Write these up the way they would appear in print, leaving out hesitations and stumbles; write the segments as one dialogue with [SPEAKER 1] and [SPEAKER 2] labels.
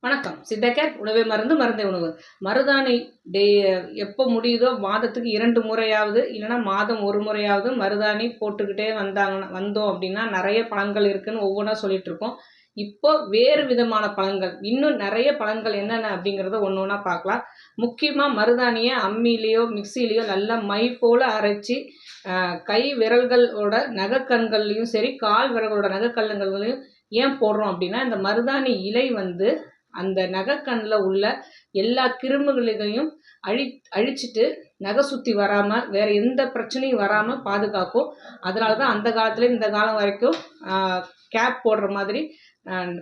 [SPEAKER 1] வணக்கம். சித்தகேர் உணவே மருந்து மருந்தே உணவு. மருதாணி டே எப்போ முடியுதோ மாதத்துக்கு 2 முறையாவது இல்லைன்னா மாதம் 1 முறையாவது மருதாணி போட்டுக்கிட்டே வந்தோம் அப்படின்னா நிறைய பலன்கள் இருக்குன்னு ஒவ்வொன்றா சொல்லிட்டு இருக்கோம். இப்போ வேறு விதமான பலன்கள், இன்னும் நிறைய பலன்கள் என்னென்ன அப்படிங்கிறத ஒன்று ஒன்றா பார்க்கலாம். முக்கியமாக மருதாணியை அம்மிலேயோ மிக்சிலேயோ நல்லா மை போல் அரைச்சி கை விரல்களோட நகக்கண்கள்லையும் சரி, கால் விரல்களோட நகக்கண்கள்லையும் ஏன் போடுறோம் அப்படின்னா, இந்த மருதாணி இலை வந்து அந்த நகைக்கண்ணில் உள்ள எல்லா கிருமிகளையும் அழிச்சிட்டு நகை சுற்றி வராமல் வேறு எந்த பிரச்சனையும் வராமல் பாதுகாக்கும். அதனால தான் அந்த காலத்துல இந்த காலம் வரைக்கும் கேப் போடுற மாதிரி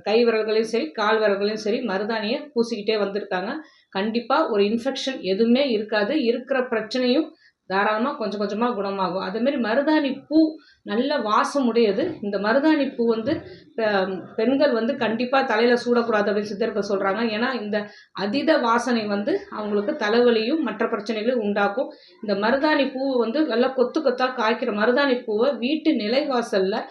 [SPEAKER 1] கை விரல்களையும் சரி கால் விரல்களையும் சரி மருதாணியை பூசிக்கிட்டே வந்திருக்காங்க. கண்டிப்பாக ஒரு இன்ஃபெக்ஷன் எதுவுமே இருக்காது. இருக்கிற பிரச்சனையும் தாராளமாக கொஞ்சம் கொஞ்சமாக குணமாகும். அதேமாரி மருதாணி பூ நல்ல வாசம் உடையது. இந்த மருதாணி பூ வந்து பெண்கள் வந்து கண்டிப்பாக தலையில் சூடக்கூடாது அப்படின்னு சித்தர்கள் சொல்கிறாங்க. ஏன்னா இந்த அதீத வாசனை வந்து அவங்களுக்கு தலைவலியும் மற்ற பிரச்சனைகளையும் உண்டாக்கும். இந்த மருதாணி பூவை வந்து நல்லா கொத்து கொத்தாக காய்க்கிற மருதாணி பூவை வீட்டு நிலைவாசலில்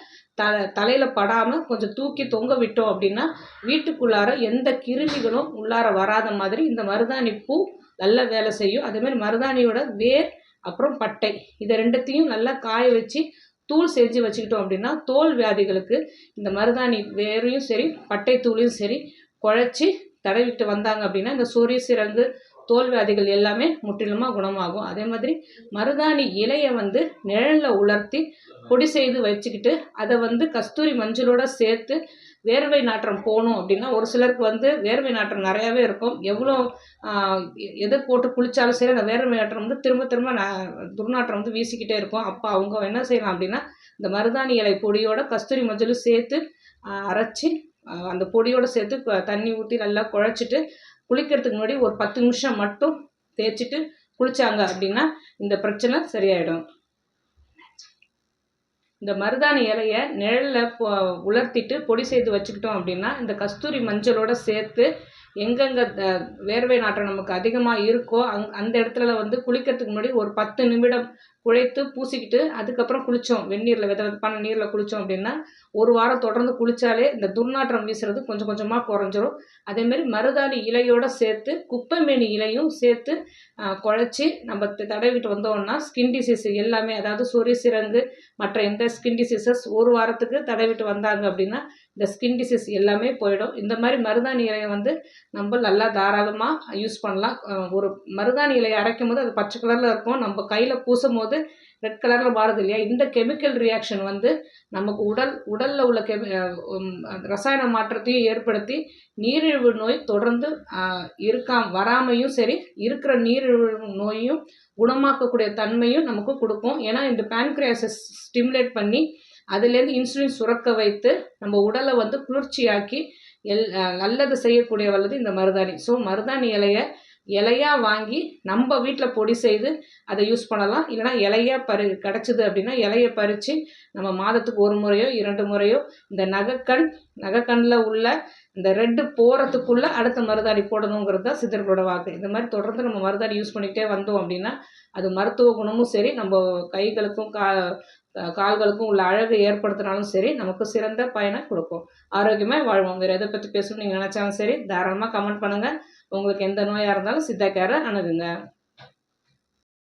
[SPEAKER 1] தலையில் படாமல் கொஞ்சம் தூக்கி தொங்க விட்டோம் அப்படின்னா வீட்டுக்குள்ளார எந்த கிருமிகளும் உள்ளார வராத மாதிரி இந்த மருதாணி பூ நல்ல வேலை செய்யும். அதேமாதிரி மருதாணியோட வேர் அப்புறம் பட்டை இதை ரெண்டுத்தையும் நல்லா காய வச்சு தூள் செஞ்சு வச்சுக்கிட்டோம் அப்படின்னா தோல் வியாதிகளுக்கு இந்த மருதாணி வேரையும் சரி பட்டை தூளையும் சரி குழைச்சி தடவிட்டு வந்தாங்க அப்படின்னா இந்த சொறி சிரங்கு தோல் வியாதிகள் எல்லாமே முற்றிலுமாக குணமாகும். அதே மாதிரி மருதாணி இலையை வந்து நிழலில் உலர்த்தி பொடி செய்து வச்சுக்கிட்டு அதை வந்து கஸ்தூரி மஞ்சளோட சேர்த்து வேர்வை நாற்றம் போகணும் அப்படின்னா, ஒரு சிலருக்கு வந்து வேர்வை நாற்றம் நிறையாவே இருக்கும். எவ்வளோ எதை போட்டு குளித்தாலும் சரி அந்த வேர்வை நாற்றம் வந்து திரும்ப திரும்ப துர்நாற்றம் வந்து வீசிக்கிட்டே இருக்கும். அப்போ அவங்க என்ன செய்யலாம் அப்படின்னா, இந்த மருதாணி இலை பொடியோட கஸ்தூரி மஞ்சளும் சேர்த்து அரைச்சி அந்த பொடியோடு சேர்த்து தண்ணி ஊற்றி நல்லா குழைச்சிட்டு குளிக்கிறதுக்கு முன்னாடி ஒரு 10 நிமிஷம் மட்டும் தேய்ச்சிட்டு குளித்தாங்க அப்படின்னா இந்த பிரச்சனை சரியாயிடும். இந்த மருதாணி இலையை நிழலில் உலர்த்திட்டு பொடி செய்து வச்சுக்கிட்டோம் அப்படின்னா இந்த கஸ்தூரி மஞ்சளோட சேர்த்து எங்கெங்கே வேர்வை நாற்றம் நமக்கு அதிகமாக இருக்கோ அந்த இடத்துல வந்து குளிக்கிறதுக்கு முன்னாடி ஒரு 10 நிமிடம் குழைத்து பூசிக்கிட்டு அதுக்கப்புறம் குளித்தோம், வெந்நீரில் வெதப்பான நீரில் குளித்தோம் அப்படின்னா ஒரு வாரம் தொடர்ந்து குளித்தாலே இந்த துர்நாற்றம் வீசுறது கொஞ்சம் கொஞ்சமாக குறைஞ்சிரும். அதேமாரி மருதாணி இலையோடு சேர்த்து குப்பைமேனி இலையும் சேர்த்து குழைச்சி நம்ம தடவிட்டு வந்தோம்னா ஸ்கின் டிசீஸ் எல்லாமே, அதாவது சொறி சிரங்கு மற்ற எந்த ஸ்கின் டிசீசஸ் ஒரு வாரத்துக்கு தடவிட்டு வந்தாங்க அப்படின்னா இந்த ஸ்கின் டிசீஸ் எல்லாமே போயிடும். இந்த மாதிரி மருதாணி இலையை வந்து நம்ம நல்லா தாராளமாக யூஸ் பண்ணலாம். ஒரு மருதாணி இலையை அரைக்கும் போது அது பச்சை கலரில் இருக்கும், நம்ம கையில் பூசும் போது ரெட் கலரில் மாறுது இல்லையா. இந்த கெமிக்கல் ரியாக்ஷன் வந்து நமக்கு உடலில் உள்ள ரசாயன மாற்றத்தையும் ஏற்படுத்தி நீரிழிவு நோய் தொடர்ந்து வராமையும் சரி இருக்கிற நீரிழிவு நோயும் குணமாக்கக்கூடிய தன்மையும் நமக்கு கொடுக்கும். ஏன்னா இந்த பேன்க்ரியாஸை ஸ்டிமுலேட் பண்ணி அதுலேருந்து இன்சுலின் சுரக்க வைத்து நம்ம உடலை வந்து குளிர்ச்சியாக்கி நல்லது செய்யக்கூடிய வல்லது இந்த மருதாணி. ஸோ மருதாணி இலையாக வாங்கி நம்ம வீட்டில் பொடி செய்து அதை யூஸ் பண்ணலாம். இல்லைனா இலையாக கிடச்சிது அப்படின்னா இலையை பறித்து நம்ம மாதத்துக்கு 1 முறையோ 2 முறையோ இந்த நகைக்கண்ணில் உள்ள இந்த ரெட்டு போகிறதுக்குள்ளே அடுத்த மருதாணி போடணுங்கிறது தான் சித்தர்களோட வாக்கு. இந்த மாதிரி தொடர்ந்து நம்ம மருதாணி யூஸ் பண்ணிக்கிட்டே வந்தோம் அப்படின்னா அது மருத்துவ குணமும் சரி, நம்ம கைகளுக்கும் கால்களுக்கும் உள்ள அழகு ஏற்படுத்தினாலும் சரி நமக்கு சிறந்த பயனை கொடுக்கும். ஆரோக்கியமாக வாழ்வோம். வேறு எதை பற்றி பேசணும்னு நீங்கள் நினச்சாலும் சரி தாராளமாக கமெண்ட் பண்ணுங்கள். உங்களுக்கு எந்த நோயாக இருந்தாலும் சித்தா கேரை அணுகுங்க.